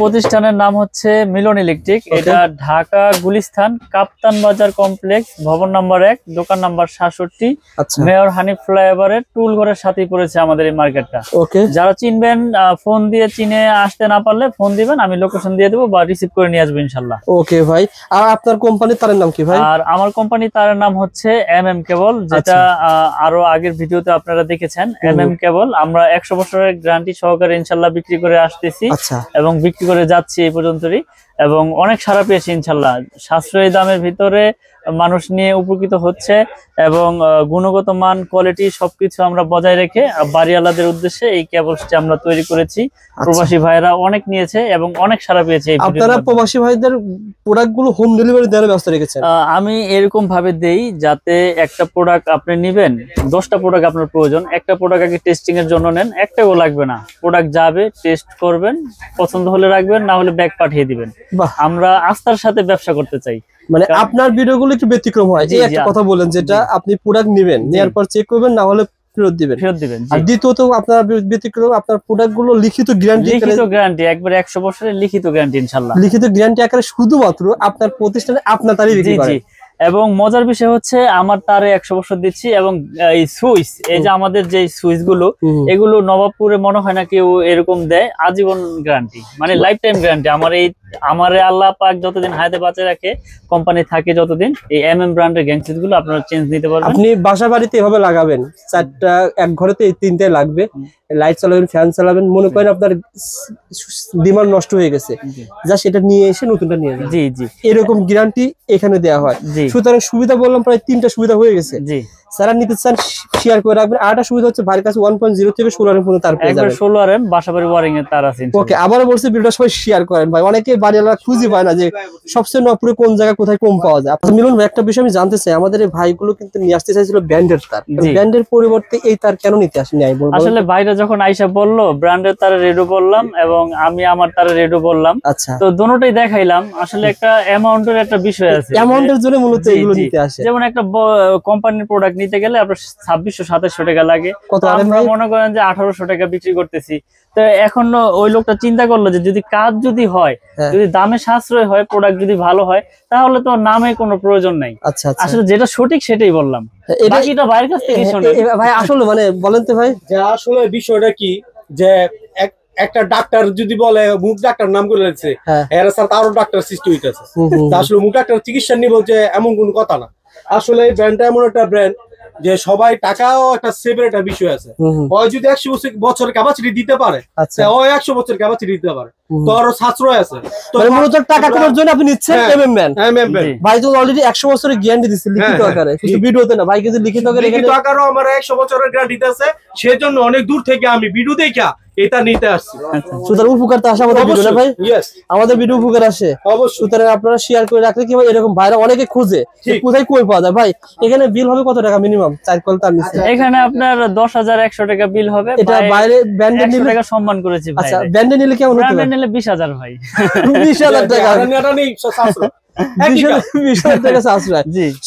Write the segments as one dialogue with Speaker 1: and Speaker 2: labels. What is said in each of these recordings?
Speaker 1: প্রতিষ্ঠানের নাম হচ্ছে মিলন ইলেকট্রিক। এটা ঢাকা গুলিস্তান কাপ্তান বাজার কমপ্লেক্স, ভবন নাম্বার 1, দোকান নাম্বার 67, মেয়র হানিফ ফ্লাইওভারের টুল ঘরের সাথেই পড়েছে আমাদের এই মার্কেটটা। যারা চিনবেন ফোন দিয়ে, চিনে আসতে না পারলে ফোন দিবেন, আমি লোকেশন দিয়ে দেবো বা রিসিভ করে নিয়ে আসবো ইনশাল্লাহ।
Speaker 2: ওকে ভাই, আর আপনার কোম্পানির তারের নাম কি ভাই?
Speaker 1: আর আমার কোম্পানির তারের নাম হচ্ছে MM কেবল, যেটা আরো আগের ভিডিওতে আপনারা দেখেছেন। MM কেবল আমরা 100 বছরের গ্যারান্টি সহকারে ইনশাল্লাহ বিক্রি করে আসতেছি এবং বিক্রি করে যাচ্ছি এই পর্যন্তই, এবং অনেক সাড়া পেয়েছি ইনশাল্লাহ। সাশ্রয়ী দামের ভিতরে মানুষ নিয়ে উপকৃত হচ্ছে এবং গুণগত মান, কোয়ালিটি সবকিছু আমরা বজায় রেখে বাড়িওয়ালাদের উদ্দেশ্যে এই কেবলসটি আমরা তৈরি করেছি। প্রবাসী ভাইরা অনেক নিয়েছে এবং অনেক সাড়া পেয়েছে।
Speaker 2: আপনারা প্রবাসী ভাইদের প্রোডাক্টগুলো হোম ডেলিভারি দেওয়ার ব্যবস্থা রেখেছেন?
Speaker 1: আমি এরকম ভাবে দেই যাতে একটা প্রোডাক্ট আপনি নেবেন, 10টা প্রোডাক্ট আপনার প্রয়োজন, একটা প্রোডাক্ট আগে টেস্টিং এর জন্য নেন, একটাও লাগবে না। প্রোডাক্ট যাবে, টেস্ট করবেন, পছন্দ হলে রাখবেন, না হলে ব্যাগ পাঠিয়ে দিবেন। আমরা আস্থার সাথে ব্যবসা করতে চাই।
Speaker 2: মানে আপনার ভিডিওগুলো একটু ব্যতিক্রম হয়, এই একটা কথা বলেন, যেটা আপনি প্রোডাক্ট নেবেন, নেওয়ার পর চেক করবেন, না হলে ফেরত দিবেন। আর দ্বিতীয়ত আপনার ব্যতিক্রম, আপনার প্রোডাক্টগুলো লিখিত গ্যারান্টি,
Speaker 1: একবারে 100 বছরের লিখিত গ্যারান্টি ইনশাআল্লাহ।
Speaker 2: লিখিত গ্যারান্টি আকারে শুধুমাত্র আপনার প্রতিষ্ঠানে আপনার তারই বিক্রি করেন।
Speaker 1: এবং মজার বিষয় হচ্ছে আমার তারে 100 বছর দিচ্ছি। এবং এই সুইচ, এই যে আমাদের যে সুইচ গুলো, এগুলো নবাবপুরে মনে হয় না কেউ এরকম দেয়। আজীবন গ্যারান্টি, মানে লাইফ টাইম গ্যারান্টি। আমার আল্লাহ পাক যতদিন হায়াতে বাঁচিয়ে রাখে, কোম্পানি থাকে যতদিন, এই MM ব্র্যান্ডের গ্যাং সুইচ গুলো আপনারা চেঞ্জ নিতে পারবেন।
Speaker 2: আপনি বাসা বাড়িতে এভাবে লাগাবেন, 4টা, এক ঘরেতে এই 3টাই লাগবে। লাইট চালাবেন, ফ্যান চালাবেন, মনে করেন আপনার ডিমান্ড নষ্ট হয়ে গেছে, যা সেটা নিয়ে এসে নতুনটা নিয়ে যান। এরকম গ্যারান্টি এখানে দেওয়া হয়। সুতরাং সুবিধা বললাম, প্রায় 3টা সুবিধা হয়ে গেছে। যারা নিতে চান শেয়ার করে রাখবেন। আরেকটা সুবিধা হচ্ছে ভাইয়ের কাছে 1.0 থেকে 16 পর্যন্ত তার পেয়ে যাবেন।
Speaker 1: 16 বাসাবাড়ি ওয়ারিং এর তার আছে।
Speaker 2: ওকে, আবারও বলছি ভিডিওটা সবাই শেয়ার করেন ভাই, অনেকে বাড়িওয়ালা খুঁজে পায় না যে সবচেয়ে নপুরে কোন জায়গায় কোথায় কম পাওয়া যায়। আপনি মিলন ভাই, একটা বিষয় আমি জানতে চাই, আমাদের এই ভাইগুলো কিন্তু নিয়ে আসতে চাইছিল ব্র্যান্ডের তার, ব্র্যান্ডের পরিবর্তে এই তার কেন নিতে আসেনি?
Speaker 1: আসলে ভাইরা যখন আইসা বললো ব্র্যান্ডের তারে রেডো বললাম এবং আমি আমার তারে রেডো বললাম, তো দুটোই দেখাইলাম। আসলে একটা অ্যামাউন্টের একটা বিষয় আছে,
Speaker 2: অ্যামাউন্টের জন্য মূলত এগুলো নিতে আসে।
Speaker 1: যেমন একটা কোম্পানির প্রোডাক্ট নিতে গেলে আপনার 2600-2700 টাকা লাগে, আমরা মনে করেন যে 1800 টাকা বিক্রি করতেছি। তো এখন ওই লোকটা চিন্তা করলো যে যদি কাজ যদি হয়, যদি দামে সাশ্রয় হয়, প্রোডাক্ট যদি ভালো হয়, তাহলে তো নামে কোনো প্রয়োজন নাই। আসলে যেটা সঠিক সেটাই বললাম, বাকিটা ভাইয়ের কাছ থেকে শুনুন।
Speaker 2: ভাই আসলে মানে বলেন তো ভাই,
Speaker 3: যে আসলে বিষয়টা কি, যে একটা ডাক্তার যদি বলে মুখ ডাক্তার নাম করে লাগছে, এর স্যার আরো ডাক্তার সৃষ্টি হইতেছে। আসলে মুখ ডাক্তার চিকিৎসা নিব যে এমন কোনো কথা না। আসলে এই ব্র্যান্ডটা এমন একটা ব্র্যান্ড যে সবাই, টাকাও একটা সেভের একটা বিষয় আছে। ওই যদি 100 বছরের ক্যাপাসিটি দিতে পারে, ওই 100 বছর ক্যাপাসিটি দিতে পারে, তো আরো সাশ্রয় আছে। তো
Speaker 2: মূলত টাকা কমার জন্য আপনি নিচ্ছেন MM ব্র্যান্ড। ভাই তো অলরেডি 100 বছরের গ্যারান্টি দিচ্ছে লিখিত আকারে, শুধু ভিডিওতে না। ভাই কিন্তু লিখিত আকারে,
Speaker 3: লিখিত আকারেও আমার 100 বছরের গ্যারান্টি আছে। সেজন্য অনেক দূর থেকে আমি ভিডিও দেখা এটা নিতে আসছি।
Speaker 2: সুতরাং উপকার তো আসে আমাদের ভিডিও না ভাই? আমাদের ভিডিও উপকার আসে অবশ্যই। সুতরাং আপনারা শেয়ার করে রাখলে কি ভাই, এরকম ভাইরা অনেকে খুঁজে কোথায় কই পাওয়া যায়। ভাই এখানে বিল হবে কত টাকা মিনিমাম? 4 কল তার নিচে
Speaker 1: এখানে আপনার 10,100 টাকা বিল হবে।
Speaker 2: এটা বাইরে ব্র্যান্ডে নিলে
Speaker 1: টাকা সম্মান করেছি ভাই।
Speaker 2: আচ্ছা, ব্র্যান্ডে নিলে কেমন হবে?
Speaker 1: ব্র্যান্ডে নিলে 20,000 ভাই।
Speaker 2: 20,000 টাকা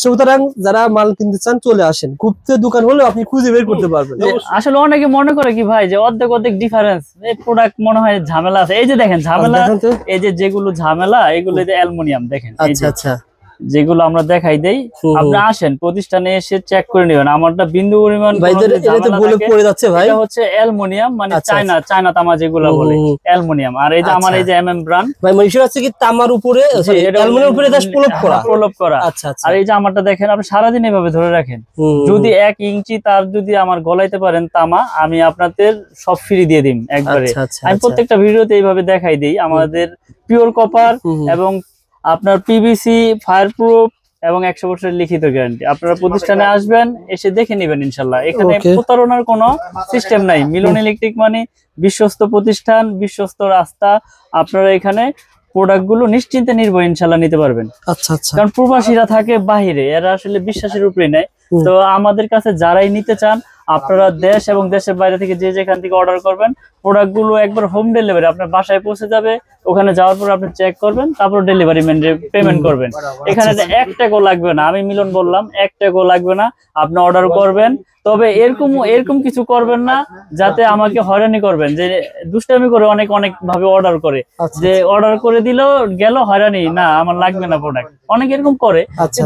Speaker 2: সুতরাং যারা মাল কিনতে চান চলে আসেন, গুপ্ত দোকান হলেও আপনি খুঁজে বের করতে পারবেন।
Speaker 1: আসলে অনেকে মনে করে কি ভাই যে অর্ধেক ডিফারেন্স, এই প্রোডাক্ট মনে হয় ঝামেলা আছে। এই যে দেখেন ঝামেলা, এই যে যেগুলো ঝামেলা, এগুলো অ্যালুমিনিয়াম দেখেন। আচ্ছা, যেগুলো আমরা দেখাই দেই, আপনি আসেন প্রতিষ্ঠানে এসে চেক করে নেবেন। আমারটা বিন্দু পরিমাণ এটা হচ্ছে অ্যালুমিনিয়াম, মানে চায়না তামা যেগুলো বলে অ্যালুমিনিয়াম। আর এই যে আমার এই যে MM ব্র্যান্ড,
Speaker 2: ভাই মানে হচ্ছে কি তামার উপরে, অ্যালুমিনিয়াম উপরে জাস্ট
Speaker 1: প্রলেপ করা। আচ্ছা। আর এই যে আমারটা দেখেন, আপনি সারাদিন এভাবে ধরে রাখেন। যদি 1 ইঞ্চি তার যদি আমার গলাইতে পারেন তামা, আমি আপনাদের সব ফ্রি দিয়ে দিই একবারে। আমি প্রত্যেকটা ভিডিওতে এইভাবে দেখাই দিই। আমাদের পিওর কপার এবং আপনার PVC ফায়ারপ্রুফ এবং 100 বছরের লিখিত গ্যারান্টি। আপনারা প্রতিষ্ঠানে আসবেন, এসে দেখে নেবেন ইনশাল্লাহ। এখানে প্রতারণার কোনো সিস্টেম নাই। মিলন ইলেকট্রিক মানে বিশ্বস্ত প্রতিষ্ঠান, বিশ্বস্ত রাস্তা। আপনারা এখানে প্রোডাক্ট গুলো নিশ্চিন্তে নির্ভয় ইনশাল্লাহ নিতে পারবেন। কারণ প্রবাসীরা থাকে বাহিরে, এরা আসলে বিশ্বাসের উপরে নেয়। তো আমাদের কাছে যারাই নিতে চান, আপনারা দেশ এবং দেশের বাইরে থেকে যে যেখান থেকে অর্ডার করবেন, প্রোডাক্ট গুলো একবার হোম ডেলিভারি আপনার বাসায় পৌঁছে যাবে। ওখানে যাওয়ার পর আপনি চেক করবেন, তারপর ডেলিভারি ম্যানকে পেমেন্ট করবেন। এখানে 1 টাকাও লাগবে না। আমি মিলন বললাম 1 টাকাও লাগবে না। আপনি অর্ডার করবেন, তবে এরকম কিছু করবেন না যাতে আমাকে হয়রানি করবেন, যে দুষ্টামি করে অনেক ভাবে অর্ডার করে, যে অর্ডার করে দিল গেল হয়রানি, না আমার লাগবে না প্রোডাক্ট, অনেক এরকম করে।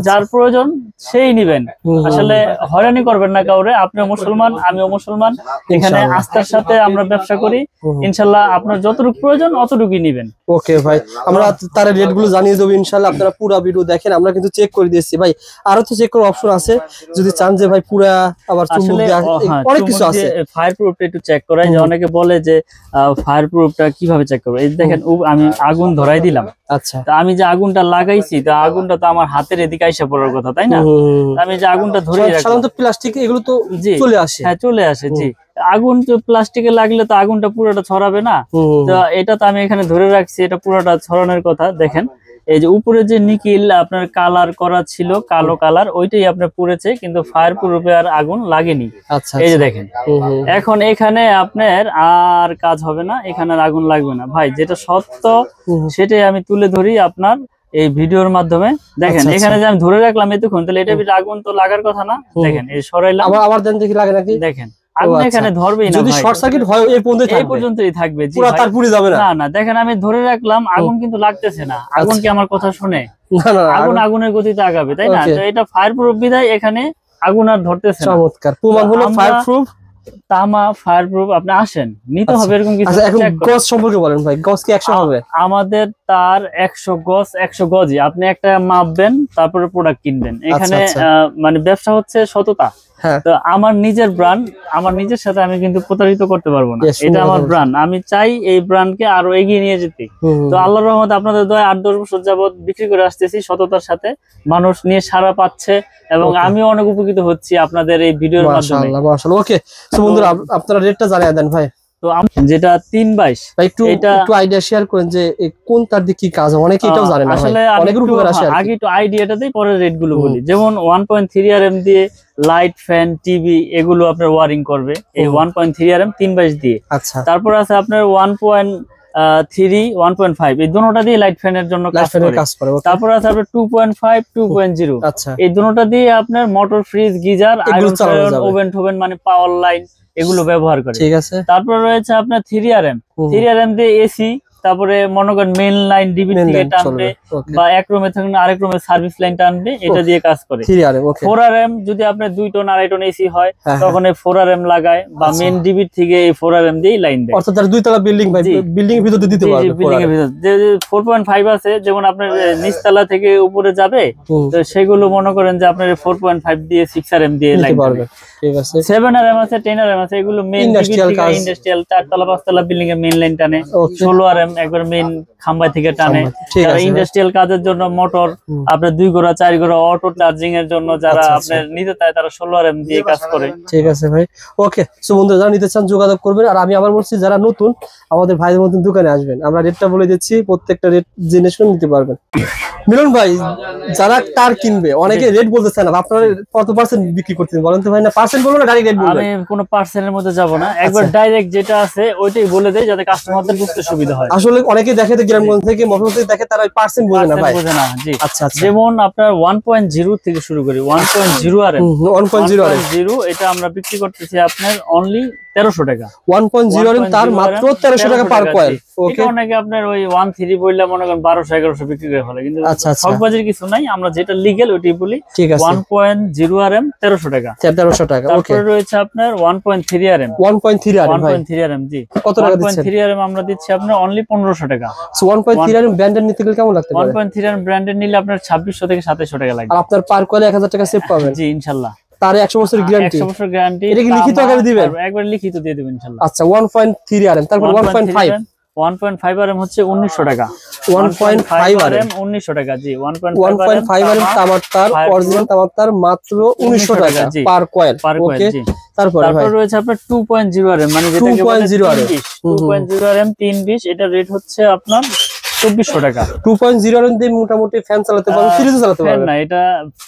Speaker 1: যার প্রয়োজন সেই নিবেন, আসলে হয়রানি করবেন না কাউরে। আপনিও মুসলমান, আমিও মুসলমান, এখানে আস্থার সাথে আমরা ব্যবসা করি, ইনশাল্লাহ আপনার যতটুকু প্রয়োজন অতটুকুই নিবেন।
Speaker 2: ওকে ভাই, আমরা তার রেট গুলো জানিয়ে দেবো ইনশাল্লাহ, আপনারা পুরো ভিডিও দেখেন, আমরা কিন্তু চেক করে দিয়েছি ভাই, আরো তো চেক করার অপশন আছে যদি চান যে ভাই পুরা আবার চুম্বক দিয়ে, অনেক কিছু আছে।
Speaker 1: ফায়ার প্রুফটা একটু চেক করাই, যে অনেকে বলে যে ফায়ার প্রুফটা কিভাবে চেক করবে, এই দেখেন আমি আগুন ধরাই দিলাম,
Speaker 2: আচ্ছা
Speaker 1: তা আমি যে আগুনটা লাগাইছি, তা আগুনটা তো আমার হাতের এদিকে আইসা পড়ার কথা, তাই না? আমি যে আগুনটা ধরে
Speaker 2: সাধারণত প্লাস্টিক এগুলো তো চলে আসে,
Speaker 1: হ্যাঁ চলে আসে, জি। আগুন তো প্লাস্টিকে লাগলে তো আগুনটা পুরোটা ছড়াবে না, তো এটা তো আমি এখানে ধরে রাখছি, এটা পুরোটা ছড়ানোর কথা। দেখেন এই যে উপরে যে নিকেল আপনার কালার করা ছিল, কালো কালার, ওইটাই আপনার পুড়েছে, কিন্তু ফায়ার প্রুফে আর আগুন লাগেনি। এই যে দেখেন, এখন এখানে আপনার আর কাজ হবে না, এখানে আর আগুন লাগবে না ভাই, যেটা সত্য সেটাই আমি তুলে ধরি আপনার এই ভিডিওর মাধ্যমে। দেখেন এখানে যে আমি ধরে রাখলাম এতক্ষণ, তাহলে এটা আগুন তো লাগার কথা না, দেখেন এই সরাইলাম,
Speaker 2: আবার দেন দেখি লাগে নাকি,
Speaker 1: দেখেন আগুন এখানে ধরবেই না,
Speaker 2: যদি শর্ট সার্কিট হয় এই
Speaker 1: পর্যন্তই থাকবে,
Speaker 2: পুরো তার পুড়ে যাবে না।
Speaker 1: না দেখেন আমি ধরে রাখলাম, আগুন কিন্তু লাগতেছে না, আগুন কি আমার কথা শুনে? আগুন আগুনের গতিতে আগাবে, তাই না? তো এটা ফায়ার প্রুফ বিধায় এখানে আগুন আর ধরতেছে না।
Speaker 2: চমৎকার, প্রমাণ হলো ফায়ার প্রুফ,
Speaker 1: তামা ফায়ার প্রুফ। আপনি আসেন, নিতে হবে এরকম কিছু।
Speaker 2: এখন গজ সম্পর্কে বলেন ভাই, গজ কি 100 হবে?
Speaker 1: আমাদের তার 100 গজই, আপনি একটা মাপবেন, তারপরে প্রোডাক্ট কিনবেন। এখানে মানে ব্যবসা হচ্ছে সততা। তো আমার নিজের ব্র্যান্ড, আমার নিজের সাথে আমি কিন্তু প্রতারিত করতে পারবো না, এটা আমার ব্র্যান্ড, আমি চাই এই ব্র্যান্ডকে আরো এগিয়ে নিয়ে যেতে। তো আল্লাহর রহমতে আপনাদের দয়া 8-10 বছর যাবত বিক্রি করে আসতেছি সততার সাথে, মানুষ নিয়ে সাড়া পাচ্ছে এবং আমিও অনেক উপকৃত হচ্ছি আপনাদের এই ভিডিওর মাধ্যমে।
Speaker 2: মাশাআল্লাহ মাশাআল্লাহ। ওকে, তো বন্ধুরা আপনারা রেটটা জানিয়ে দেন ভাই।
Speaker 1: তো যেটা 322,
Speaker 2: একটু আইডিয়া শেয়ার করেন যে কোন তার দিয়ে কি কাজ হয়, অনেকে এটাও জানে না
Speaker 1: আসলে। আগে একটু আইডিয়াটা দেই, পরে রেট গুলো বলি। যেমন 1.3 RM দিয়ে লাইট, ফ্যান, টিভি এগুলো আপনার ওয়ারিং করবে এই 1.3 RM 322 দিয়ে।
Speaker 2: আচ্ছা,
Speaker 1: তারপর আছে আপনার 1.3, 1.5, এই দুটোটা দিয়ে লাইট ফ্যানের জন্য কাজ করে। তারপর আছে আপনার 2.5, 2.0,
Speaker 2: আচ্ছা,
Speaker 1: এই দুটোটা দিয়ে আপনার motor, fridge, geyser, iron, oven টোভেন মানে পাওয়ার লাইন এগুলো ব্যবহার করে।
Speaker 2: ঠিক আছে।
Speaker 1: তারপর রয়েছে আপনার 3 RM দিয়ে এসি, তারপরে মনে করেন মেইন লাইন ডিবি থেকে টানবে, বা এক রুমে থেকে আরেক রুমে সার্ভিস লাইন টানবে, এটা দিয়ে কাজ করে। 4 RM যদি আপনার 2 টন 2.5 টন এসি হয়, তখন এই 4 RM লাগায়, বা মেইন ডিবি থেকে এই 4 RM দিয়ে লাইন দেয়।
Speaker 2: অর্থাৎ যারা 2 তলা বিল্ডিং ভাই, বিল্ডিং এর ভিতরে দিতে পারবে।
Speaker 1: বিল্ডিং এর ভিতর যে 4.5 আছে, যেমন আপনার নিচতলা থেকে উপরে যাবে, তো সেগুলো মনে করেন যে আপনার 4.5 দিয়ে 6 RM দিয়ে লাইন পারবে।
Speaker 2: ঠিক আছে।
Speaker 1: 7 RM আছে, 10 RM আছে, এগুলো মেইন ডিবি থেকে ইন্ডাস্ট্রিয়াল 4 তলা 5 তলা বিল্ডিং এর মেইন লাইন টানে। 16 RM একবার মেইন খাম্বা থেকে টানে, যারা ইন্ডাস্ট্রিয়াল কাজের জন্য মোটর, আপনার 2 ঘোড়া 4 ঘোড়া অটো চার্জিং এর জন্য যারা আপনার নিতে চায়, তারা 16 RM দিয়ে কাজ করে।
Speaker 2: ঠিক আছে ভাই, ওকে। সো বন্ধুরা যারা নিতে চান যোগাযোগ করবেন। আর আমি আবার বলছি, যারা নতুন আমাদের ভাইদের মতন দোকানে আসবেন, আমরা রেটটা বলে দিচ্ছি, প্রত্যেকটা রেট জেনে শুনে নিতে পারবেন। মিলন ভাই, যারা তার কিনবে অনেকে রেট বলতেছে না, আপনারা কত পার্সেন্ট বিক্রি করতেছেন বলেন তো ভাই? না পার্সেন্ট বলবো না ডাইরেক্ট রেট বলবো?
Speaker 1: আমি কোনো পার্সেন্টের মধ্যে যাব না, একবার ডাইরেক্ট যেটা আছে ওইটাই বলে দেই, যাতে কাস্টমারদের বুঝতে সুবিধা হয়।
Speaker 2: আসলে অনেকে দেখে তো গ্রামগঞ্জ থেকে মফস্বল থেকে দেখে, তারা পার্সেন্ট বোঝে না ভাই।
Speaker 1: বোঝে না, জি।
Speaker 2: আচ্ছা আচ্ছা।
Speaker 1: যেমন আপনার 1.0 থেকে শুরু করি, 1.0 RM, 1.0 এটা আমরা বিক্রি করতেছি আপনার অনলি 1300 টাকা।
Speaker 2: 1.0 RM তার মাত্র 1300 টাকা পার কয়েল। ওকে,
Speaker 1: অনেকে আপনার ওই 1.3 বললে মনে করেন 1200-1100 বিক্রি করে ফেলে, কিন্তু
Speaker 2: আচ্ছা
Speaker 1: ঠকবাজির কিছু নাই, আমরা যেটা লিগ্যাল ওইটাই বলি। 1.0 RM 1300 টাকা।
Speaker 2: 1300 টাকা।
Speaker 1: তারপরে রয়েছে আপনার 1.3 RM।
Speaker 2: 1.3 RM ভাই,
Speaker 1: 1.3 RM, জি।
Speaker 2: কত টাকা দিচ্ছেন?
Speaker 1: 1.3 RM আমরা দিচ্ছি আপনার অনলি 1500 টাকা।
Speaker 2: সো 1.3 RM ব্র্যান্ডের নিতে গেলে কেমন লাগতে পারে?
Speaker 1: 1.3 RM ব্র্যান্ডের নিলে আপনার 2600 থেকে 2700 টাকা লাগবে।
Speaker 2: আর আপনার পার কয়েলে 1000 টাকা সেভ পাবেন।
Speaker 1: জি ইনশাআল্লাহ।
Speaker 2: তার 100 বছরের গ্যারান্টি।
Speaker 1: 100 বছর গ্যারান্টি।
Speaker 2: এটা কি লিখিত আকারে দিবেন?
Speaker 1: একবার লিখিত দিয়ে দিবেন ইনশাআল্লাহ।
Speaker 2: আচ্ছা, 1.3 RM। তারপর
Speaker 1: 1.5 RM হচ্ছে 1900 টাকা।
Speaker 2: 1.5 RM
Speaker 1: 1900 টাকা, জি।
Speaker 2: 1.5 RM তামার তার, অরিজিনাল তামার তার মাত্র 1900 টাকা পার কয়েল। ওকে, তারপর
Speaker 1: রয়েছে আপনার 2.0 RM, মানে যেটাকে বলে 2.0 RM 320, এটা রেট হচ্ছে আপনার 2400 টাকা।
Speaker 2: 2.0 এর দিয়ে মোটামুটি ফ্যান চালাতে পারবেন, ফ্রিজও চালাতে পারবেন
Speaker 1: না, এটা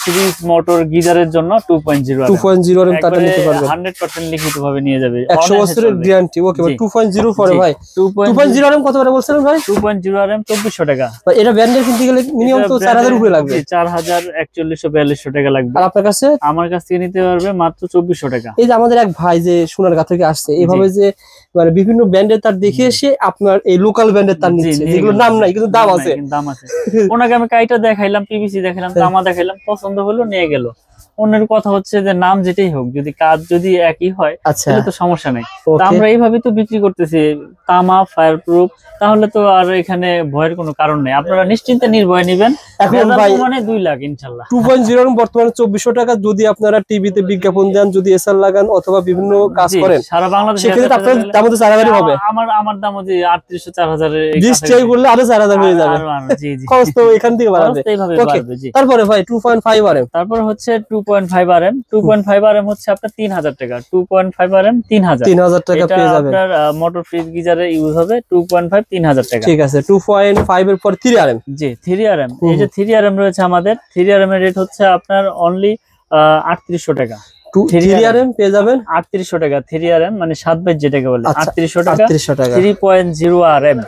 Speaker 1: ফ্রিজ মোটর গিজারের জন্য 2.0
Speaker 2: 2.0 এর তারটা নিতে পারবেন,
Speaker 1: 100% লিখিত ভাবে নিয়ে যাবে,
Speaker 2: 100 বছরের গ্যারান্টি। ওকে ভাই 2.0 পরে ভাই 2.0 এর কত করে বলছিলেন ভাই?
Speaker 1: 2.0 এর 2400 টাকা।
Speaker 2: ভাই এটা ব্র্যান্ডের কিনতে গেলে মিনিমাম তো 4000 উপরে লাগবে।
Speaker 1: 4142 টাকা লাগবে।
Speaker 2: আর আপনার কাছে?
Speaker 1: আমার কাছ থেকে নিতে পারবে মাত্র 2400 টাকা।
Speaker 2: এই যে আমাদের এক ভাই যে সোনারগাঁ থেকে আসছে, এইভাবে যে মানে বিভিন্ন ব্র্যান্ডের তার দেখে এসে আপনার এই লোকাল ব্র্যান্ডের তার নিচ্ছে, যেগুলো নাম নাই কিন্তু দাম আছে।
Speaker 1: ওনাকে আমি কাইটা দেখাইলাম, পিভিসি দেখাইলাম, তামা দেখাইলাম, পছন্দ হলো নিয়ে গেল। অন্যের কথা হচ্ছে যে নাম যেটাই হোক, যদি কাজ যদি একই হয় তাহলে তো সমস্যা নাই। আমরা এইভাবে তো বিক্রি করতেছি, তামা ফায়ার প্রুফ, তাহলে তো আর এখানে ভয়ের কোনো কারণ নেই, আপনারা নিশ্চিন্তে নির্ভয় নেবেন। এখন ভাই মানে 2 লাখ ইনশাআল্লাহ। 2.0
Speaker 2: বর্তমানে 2400 টাকা। যদি আপনারা টিভিতে বিজ্ঞাপন দেন, যদি এসআর লাগান অথবা বিভিন্ন কাজ করেন
Speaker 1: সারা বাংলাদেশে,
Speaker 2: সেক্ষেত্রে আপনার দাম তো 4000 হবে।
Speaker 1: আমার দাম হচ্ছে 3800 4000 এর
Speaker 2: ডিসপ্লে বললে আরো 4000 হয়ে যাবে।
Speaker 1: জি জি,
Speaker 2: খরচ তো এখান থেকে বাড়বে।
Speaker 1: ওকে,
Speaker 2: তারপরে ভাই 2.5 RM,
Speaker 1: তারপর হচ্ছে 2.5 RM। 2.5 RM হচ্ছে আপনার 3000 টাকা। 2.5 RM 3000
Speaker 2: টাকা পেয়ে যাবেন।
Speaker 1: আপনার মোটর ফ্রিজ গিজারে ইউজ হবে। 2.5 3000 টাকা।
Speaker 2: ঠিক আছে। 2.5 এর পর 3 RM।
Speaker 1: জি 3 RM। এই যে 3 RM রয়েছে আমাদের, 3 RM এর রেট হচ্ছে আপনার অনলি 3800 টাকা।
Speaker 2: 3 RM পেয়ে যাবেন
Speaker 1: 3800 টাকা। 3 RM মানে 7/2 যেটাকে বলে, 3800 টাকা।
Speaker 2: 3800 টাকা
Speaker 1: 3.0 RM।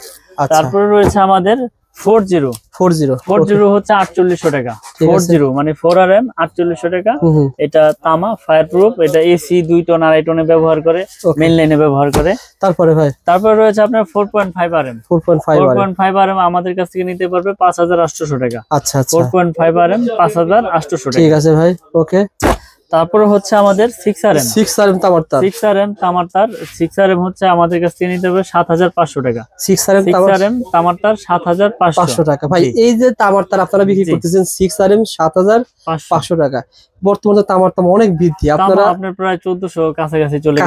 Speaker 1: তারপরে রয়েছে আমাদের 40 হচ্ছে 4800 টাকা। 40 মানে 4 RM 4800 টাকা। এটা তামা ফায়ার প্রুফ, এটা এসি 2 টন 2.5 টনে ব্যবহার করে, মেইন লাইনে ব্যবহার করে। তারপরে রয়েছে আপনার 4.5 RM। 4.5 RM আমাদের কাছ থেকে নিতে পারবে 5800 টাকা।
Speaker 2: আচ্ছা আচ্ছা,
Speaker 1: 4.5 RM 5800 টাকা।
Speaker 2: ঠিক আছে ভাই, ওকে।
Speaker 1: তারপরে হচ্ছে আমাদের 6 RM।
Speaker 2: 6 RM তামার তার।
Speaker 1: 6 RM তামার তার। 6 RM হচ্ছে আমাদের কাছ থেকে নিতে হবে 7500 টাকা।
Speaker 2: 6 RM
Speaker 1: তামার তার 7500
Speaker 2: টাকা। ভাই এই যে তামার তার আপনারা বিক্রি করতেছেন 6 RM 7500 টাকা। বর্তমানে তামার দাম অনেক বৃদ্ধি, আপনারা
Speaker 1: আপনার প্রায় 1400 কাছাকাছি চলে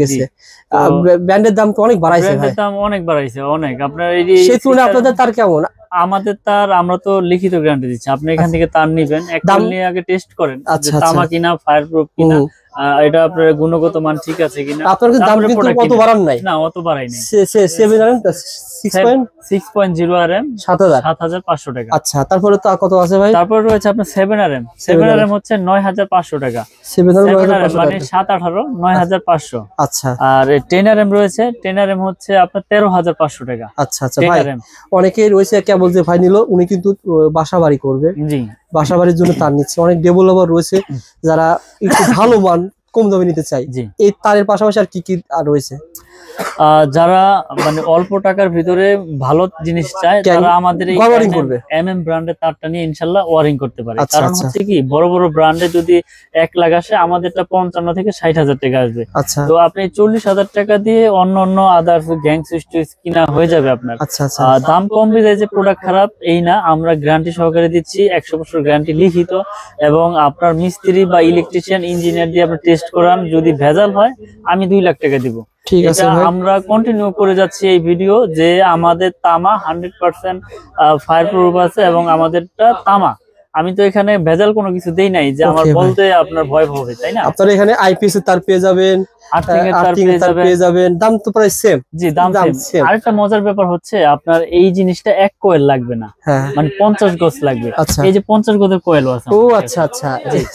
Speaker 2: গেছে। ব্র্যান্ডের দাম তো অনেক বাড়াইছে ভাই,
Speaker 1: ব্র্যান্ডের দাম অনেক বাড়াইছে অনেক। আপনার এই
Speaker 2: সেই তুলনায় আপনাদের তার কেমন?
Speaker 1: আমাদের তার আমরা তো লিখিত গ্যারান্টি দিচ্ছি, আপনি এখান থেকে তার নিবেন, একবার নিয়ে আগে টেস্ট করেন যে তামা কিনা, ফায়ার প্রুফ কিনা, এটা আপনার গুণগত মান ঠিক আছে কিনা।
Speaker 2: আপনার দাম কিন্তু কত বাড়ান নাই?
Speaker 1: না, অত বাড়াই নাই। 6.0 RM 7500 টাকা।
Speaker 2: আচ্ছা, তারপরে তো কত আছে ভাই?
Speaker 1: তারপর রয়েছে আপনার 7 RM। 7 RM হচ্ছে 9500 টাকা।
Speaker 2: 7 RM
Speaker 1: মানে 7-18 9500।
Speaker 2: আচ্ছা।
Speaker 1: আর 10 RM রয়েছে, 10 RM হচ্ছে আপনার 13500 টাকা।
Speaker 2: আচ্ছা আচ্ছা ভাই, অনেকেই রয়েছে কেবল যে ভাই নিল, উনি কিন্তু বাসা বাড়ি করবে।
Speaker 1: জি,
Speaker 2: বাসা বাড়ির জন্য তার নিচ্ছে। অনেক ডেভেলপার রয়েছে যারা একটু ভালো মান কম দামে নিতে চাই। এই তারের পাশাপাশি আর কি কি রয়েছে?
Speaker 1: যারা মানে অল্প টাকার ভিতরে ভালো জিনিস চায় তারা আমাদের এই MM ব্র্যান্ডের তারটা নিয়ে ইনশাআল্লাহ ওয়ারিং করতে পারে। কারণ হচ্ছে কি, বড় বড় ব্র্যান্ডে যদি 1 লাখ আসে, আমাদেরটা 55 থেকে 60000 টাকা আসবে। তো আপনি 40000 টাকা দিয়ে অন্য আদার্স গ্যাং সুইচ কিনা হয়ে যাবে আপনার। দাম কম বিধায় যে প্রোডাক্ট খারাপ এই না, আমরা গ্যারান্টি সহকারে দিচ্ছি, 100 বছর গ্যারান্টি লিখিত। এবং আপনার মিস্ত্রি বা ইলেকট্রিশিয়ান ইঞ্জিনিয়ার দিয়ে আপনি টেস্ট করান, যদি ভেজাল হয় আমি 2 লাখ টাকা দিব।
Speaker 2: ঠিক আছে ভাই,
Speaker 1: আমরা কন্টিনিউ করে যাচ্ছি এই ভিডিও যে আমাদের তামা 100% ফায়ার প্রুফ আছে এবং আমাদেরটা তামা। আমি তো এখানে ভেজাল কোনো কিছু দেই নাই যে আমার বলতে আপনার ভয় হবে, তাই না?
Speaker 2: আপনারা এখানে আইপিএস এর তার পেয়ে যাবেন, পেয়ে যাবেন, দাম তো প্রায় সেম।
Speaker 1: জি, দাম সেম। আরেকটা মজার ব্যাপার হচ্ছে আপনার এই জিনিসটা 1 কোয়েল লাগবে না, মানে 50 গজ লাগবে। এই যে 50 গজের কোয়েল আছে।
Speaker 2: ও আচ্ছা আচ্ছা,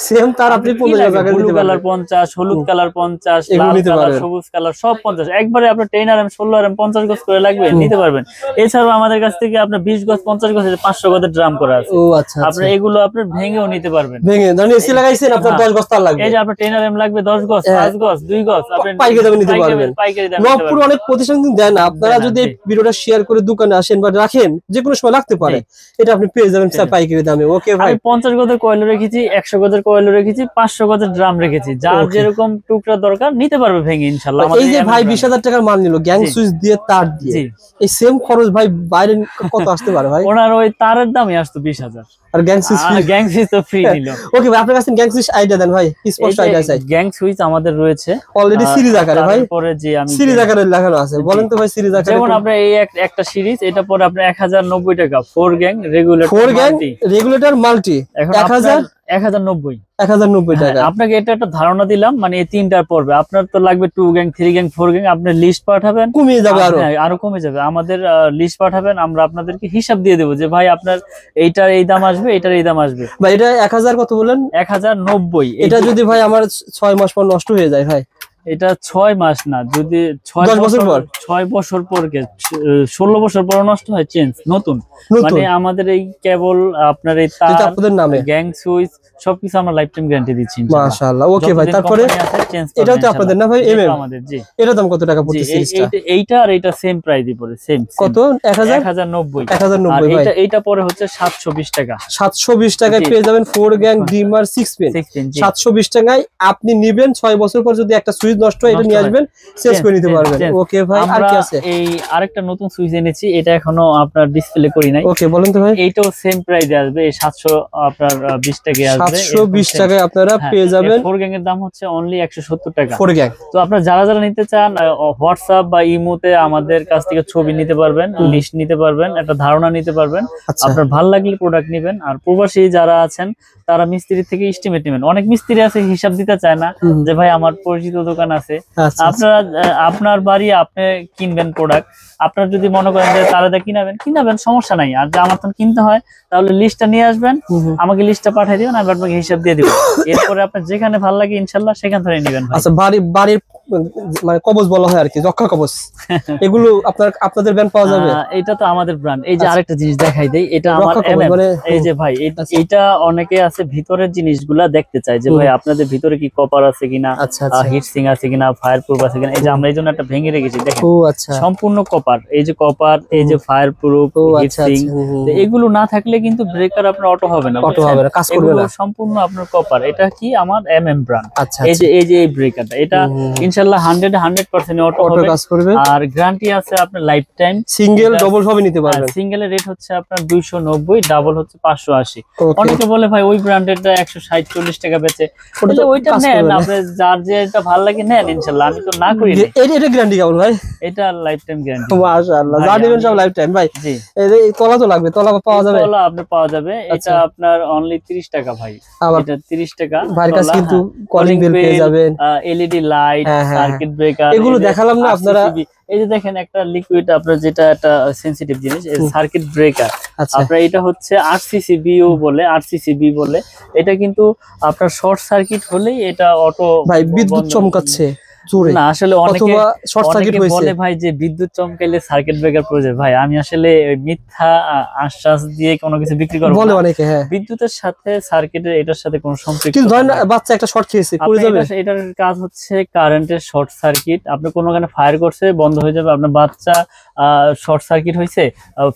Speaker 2: সেম তার আপনি 50 টাকা
Speaker 1: ব্লু কালার 50, হলুদ কালার 50, লাল কালার, সবুজ কালার সব 50। একবারে আপনার 10 RM 16 RM 50 গজ করে লাগবে, নিতে পারবেন। এছাড়াও আমাদের কাছ থেকে আপনার 20 গজ 50 গজ 500 গজের ড্রাম করা আছে।
Speaker 2: ও আচ্ছা,
Speaker 1: আপনি এগুলো আপনি ভেঙেও নিতে পারবেন।
Speaker 2: ভেঙে ধরেন এসি লাগাইছেন, আপনার 10 গজ তার লাগবে।
Speaker 1: এই যে আপনার 10 RM লাগবে 10 গজ, 5 গজ, 2 গজ আপনি
Speaker 2: পাইকারি দামে নিতে পারবেন। নবপুর অনেক প্রতিষ্ঠান দেন না, আপনারা যদি ভিডিওটা শেয়ার করে দোকানে আসেন বা রাখেন, যে কোনো সময় লাগতে পারে, এটা আপনি পেয়ে যাবেন পাইকারি দামে। ওকে ভাই,
Speaker 1: আমি 50 গজের কয়েল রেখেছি, 100 গজের কয়েল রেখেছি, 500 গজের ড্রাম রেখেছি, যার যেরকম টুকরা দরকার নিতে পারবে ভেঙে ইনশাআল্লাহ।
Speaker 2: এই যে ভাই 20000 টাকার মাল নিল গ্যাং সুইচ দিয়ে, তার দিয়ে, এই সেম খরচ ভাই বাইরে কত আসতে পারে ভাই?
Speaker 1: ওনার ওই তারের দামই আসতো 20000,
Speaker 2: আর গ্যাং সুইচ
Speaker 1: তো ফ্রি নিল।
Speaker 2: ওকে ভাই, আপনার কাছে গ্যাং সুইচ আইডিয়া দেন ভাই, স্পষ্ট আইডিয়া চাই।
Speaker 1: গ্যাং সুইচ আমাদের রয়েছে
Speaker 2: অলরেডি সিরিজ আকারে ভাই,
Speaker 1: পরে যে আমি
Speaker 2: সিরিজ আকারে লাগানো আছে, বলেন তো ভাই সিরিজ আকারে।
Speaker 1: যেমন আপনার এই একটা সিরিজ, এটা পরে আপনার 1090 টাকা 4 gang regulator,
Speaker 2: 4 gang regulator multi 1000
Speaker 1: 1090
Speaker 2: টাকা।
Speaker 1: আপনাকে এটা একটা ধারণা দিলাম, মানে এই তিনটার পড়বে। আপনার তো লাগবে 2 গ্যাং 3 গ্যাং 4 গ্যাং, আপনি লিস্ট পাঠাবেন,
Speaker 2: কমিয়ে যাবে
Speaker 1: আরো কমে যাবে। আমাদের লিস্ট পাঠাবেন, আমরা আপনাদেরকে হিসাব দিয়ে দেবো যে ভাই আপনার এইটার এই দাম আসবে, এইটার এই দাম আসবে।
Speaker 2: ভাই এটা 1000 কত বলেন?
Speaker 1: 1090।
Speaker 2: এটা যদি ভাই আমার 6 মাস পর নষ্ট হয়ে যায় ভাই?
Speaker 1: এটা 6 মাস না, যদি 6 বছর পর, 6 বছর পর, 16 বছর পর নষ্ট হয়, চেঞ্জ নতুন। মানে আমাদের এই কেবল আপনার এই তার,
Speaker 2: আপনাদের নামে
Speaker 1: গ্যাং সুইচ সবকিছু আমরা লাইফ টাইম গ্যারান্টি দিচ্ছি
Speaker 2: মাশাআল্লাহ। ওকে ভাই, তারপরে এটাও তো আপনাদের না ভাই? এমএম
Speaker 1: আমাদের। জি,
Speaker 2: এটার দাম কত টাকা পড়ছে সিরিজটা?
Speaker 1: এইটা আর এইটা সেম প্রাইসই পড়ে, সেম
Speaker 2: কত? 1090
Speaker 1: আর এইটা পরে হচ্ছে 720 টাকা।
Speaker 2: 720 টাকায় পেয়ে যাবেন 4 গ্যাং ডিমার 6 পিন। 720 টাকায় আপনি নেবেন, 6 বছর পর যদি একটা সুইচ নষ্ট হয় এটা নিয়ে আসবেন, চেঞ্জ করে নিতে পারবেন। ওকে ভাই, আর কি আছে?
Speaker 1: এই আরেকটা নতুন সুইচ এনেছি, এটা এখনো আপনার ডিসপ্লে করি নাই।
Speaker 2: ওকে বলেন তো ভাই।
Speaker 1: এইটাও সেম প্রাইসে আসবে, এই 720 টাকায় আসবে।
Speaker 2: 720 টাকায় আপনারা পেয়ে যাবেন।
Speaker 1: 4 গ্যাং এর দাম হচ্ছে অনলি 170 টাকা
Speaker 2: 4 গ্যাং।
Speaker 1: তো আপনারা যারা যারা নিতে চান, হোয়াটসঅ্যাপ বা ইমোতে আমাদের কাছ থেকে ছবি নিতে পারবেন, লিস্ট নিতে পারবেন, একটা ধারণা নিতে পারবেন। আপনার ভালো লাগলে প্রোডাক্ট নেবেন। আর প্রবাসী যারা আছেন তারা মিস্ত্রি থেকে এস্টিমেট নেবেন। অনেক মিস্ত্রি আছে হিসাব দিতে চায় না, যে ভাই আমার পরিচিত দোকান আছে। আপনারা আপনার বাড়ি আপনি কিনবেন প্রোডাক্ট, আপনার যদি মনে করেন যে তারা কিনাবেন, সমস্যা নাই। আর যে আমার তখন কিনতে হয়, তাহলে লিস্টটা নিয়ে আসবেন, আমাকে লিস্টটা পাঠিয়ে দিবেন, আমি আপনাকে হিসাব দিয়ে দিব। এরপরে আপনার যেখানে ভালো লাগে ইনশাল্লাহ সেখান থেকে নেবেন।
Speaker 2: আচ্ছা, বাড়ির মানে কবজ বলা হয় আর কি, রক্ষা কবজ, এগুলো আপনাদের ব্র্যান্ড পাওয়া যাবে?
Speaker 1: এটা তো আমাদের ব্র্যান্ড। এই যে আরেকটা জিনিস দেখাই দেই, এটা আমার এই যে ভাই, এটা অনেকে আছে ভিতরের জিনিসগুলা দেখতে চায় যে ভাই আপনাদের ভিতরে কি কপার আছে কিনা, হিট সিং আছে কিনা, ফায়ার প্রুফ আছে কিনা। এই যে আমরা এই জন্য একটা ভেঙে রেখেছি, দেখেন সম্পূর্ণ কপার। এই যে কপার, এই যে ফায়ার প্রুফ, হিট সিং, এগুলো না থাকলে কিন্তু ব্রেকার আপনার অটো হবে না,
Speaker 2: কাজ করবে না।
Speaker 1: সম্পূর্ণ আপনার কপার। এটা কি আমার এমএম ব্র্যান্ড। এই যে এই ব্রেকারটা, এটা ইনশাআল্লাহ 100% অটো কাজ করবে। আর গ্যারান্টি আছে আপনার লাইফ টাইম।
Speaker 2: সিঙ্গেল ডাবল সবই নিতে পারবেন।
Speaker 1: সিঙ্গেলের রেট হচ্ছে আপনার 290, ডাবল হচ্ছে 580। অনেকে বলে ভাই ওই ব্র্যান্ডেরটা 160-140 টাকা বেচে, ওইটা নেন, আপনি যার যেটা ভালো লাগে নেন ইনশাআল্লাহ। আমি তো না করি।
Speaker 2: এটা গ্যারান্টি কেমন ভাই?
Speaker 1: এটা লাইফ টাইম গ্যারান্টি।
Speaker 2: মাশাআল্লাহ, যা দিবেন সব লাইফ টাইম ভাই। জি, এই তলা তো লাগবে, তলা পাওয়া যাবে?
Speaker 1: তলা আপনি পাওয়া যাবে। এটা আপনার অনলি 30 টাকা ভাই। এটা 30 টাকা।
Speaker 2: ভাইয়ের কাছে কিন্তু কলিং বেল পেয়ে যাবেন,
Speaker 1: এলইডি লাইট, সার্কিট ব্রেকার,
Speaker 2: এগুলো দেখালাম না আপনারা।
Speaker 1: এই যে দেখেন একটা লিকুইড, আপনার যেটা একটা সেনসিটিভ জিনিস, সার্কিট ব্রেকার। আপনার এটা হচ্ছে আরসিসিবি বলে, আরসিসিবি বলে। এটা কিন্তু আপনার শর্ট সার্কিট হলেই এটা অটো। ভাই বিদ্যুৎ চমকাচ্ছে না, আসলে অনেকে বলে ভাই যে বিদ্যুৎ চমকাইলে সার্কিট ব্রেকার প্রয়োজন। ভাই আমি আসলে মিথ্যা আশ্বাস দিয়ে কোনো কিছু বিক্রি করব বলে অনেকে। হ্যাঁ, বিদ্যুতের সাথে সার্কিটের এটার সাথে কোনো সম্পর্ক কিন্তু ধরেন বাচ্চা একটা শর্ট খেয়েছে পড়ে যাবে, এটার কাজ হচ্ছে কারেন্টের শর্ট সার্কিট। আপনি কোনো কারণে ফায়ার করছে, বন্ধ হয়ে যাবে। আপনার বাচ্চা শর্ট সার্কিট হয়েছে,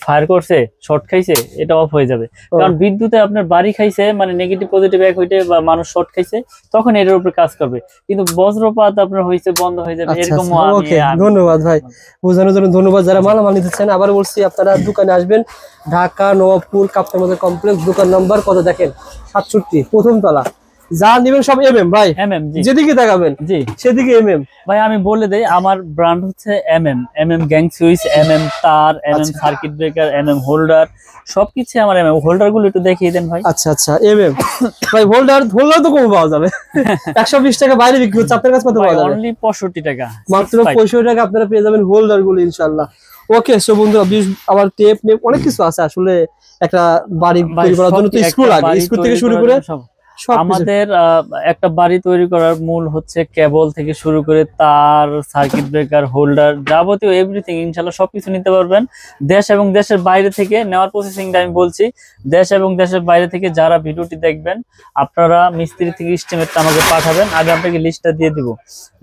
Speaker 1: ফায়ার করছে, শর্ট খাইছে, এটা অফ হয়ে যাবে। কারণ বিদ্যুতে আপনার বাড়ি খাইছে, মানে নেগেটিভ পজিটিভ এক হইতে, বা মানুষ শর্ট খাইছে, তখন এটার উপর কাজ করবে। কিন্তু বজ্রপাত আপনার হইছে, বন্ধ হয়ে যাবে, এরকম। ওকে, ধন্যবাদ ভাই বোঝানোর জন্য। ধন্যবাদ। যারা মালামাল নিতে চান, আবার বলছি আপনারা দোকানে আসবেন, ঢাকা নবাবপুর কাপ্তান বাজার কমপ্লেক্স, দোকান নাম্বার কত দেখেন, 67, প্রথম তলা। যা নিবেন সব এমএম ভাই, এমএম যেদিকে দেখাবেন জি সেদিকে এমএম। ভাই আমি বলে দেই, আমার ব্র্যান্ড হচ্ছে এমএম গ্যাং সুইচ, এমএম তার, MM circuit breaker, MM holder, সবকিছু আমার এমএম। হোল্ডার গুলো একটু দেখিয়ে দেন ভাই। আচ্ছা এমএম ভাই, হোল্ডার তো কম পাওয়া যাবে। 120 টাকা বাইরে বিক্রি হচ্ছে, আপনার কাছে কত পাওয়া যাবে? অনলি 65 টাকা, মাত্র 65 টাকা আপনারা পেয়ে যাবেন হোল্ডার গুলো ইনশাআল্লাহ। ওকে, সো বন্ধুরা, আবার টেপ অনেক কিছু আছে। আসলে একটা বাড়ি তৈরি করার জন্য তো স্ক্রু লাগে, স্ক্রু থেকে শুরু করে আমাদের একটা বাড়ি তৈরি করার মূল হচ্ছে কেবল থেকে শুরু করে তার, সার্কিট ব্রেকার, হোল্ডার, যাবতীয় এভরিথিং ইনশাআল্লাহ সবকিছু নিতে পারবেন। দেশ এবং দেশের বাইরে থেকে নেওয়ার প্রসেসিংটা আমি বলছি। দেশ এবং দেশের বাইরে থেকে যারা ভিডিওটি দেখবেন, আপনারা মিস্ত্রি থেকে এস্টিমেটটা আমাকে পাঠাবেন, আগে আপনাকে লিস্টটা দিয়ে দিব।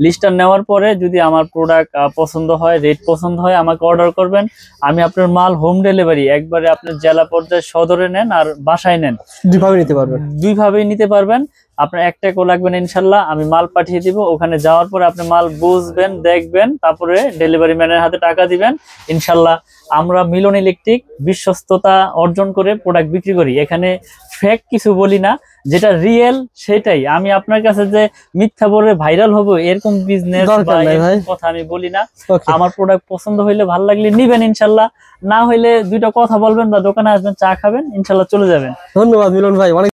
Speaker 1: লিস্টটা নেওয়ার পরে যদি আমার প্রোডাক্ট পছন্দ হয়, রেট পছন্দ হয়, আমাকে অর্ডার করবেন। আমি আপনার মাল হোম ডেলিভারি, একবারে আপনার জেলা পর্যায়ে সদরে নেন আর বাসায় নেন, দুইভাবে নিতে পারবেন। দুইভাবেই নিতে পারবেন। আপনার এক টাকাও লাগবে না ইনশাল্লাহ। আমি মাল পাঠিয়ে দিব, ওখানে যাওয়ার পরে আপনি মাল বুঝবেন, দেখবেন, তারপরে ডেলিভারি ম্যানের হাতে টাকা দিবেন ইনশাল্লাহ। আমরা মিলন ইলেকট্রিক বিশ্বস্ততা অর্জন করে প্রোডাক্ট বিক্রি করি। এখানে ফেক কিছু বলি না, যেটা রিয়েল সেটাই। আমি আপনার কাছে যে মিথ্যা বলে ভাইরাল হবো এরকম বিজনেস কথা আমি বলি না। আমার প্রোডাক্ট পছন্দ হইলে, ভালো লাগলে নিবেন ইনশাল্লাহ, না হইলে দুইটা কথা বলবেন বা দোকানে আসবেন, চা খাবেন, ইনশাল্লাহ চলে যাবেন। ধন্যবাদ মিলন ভাই।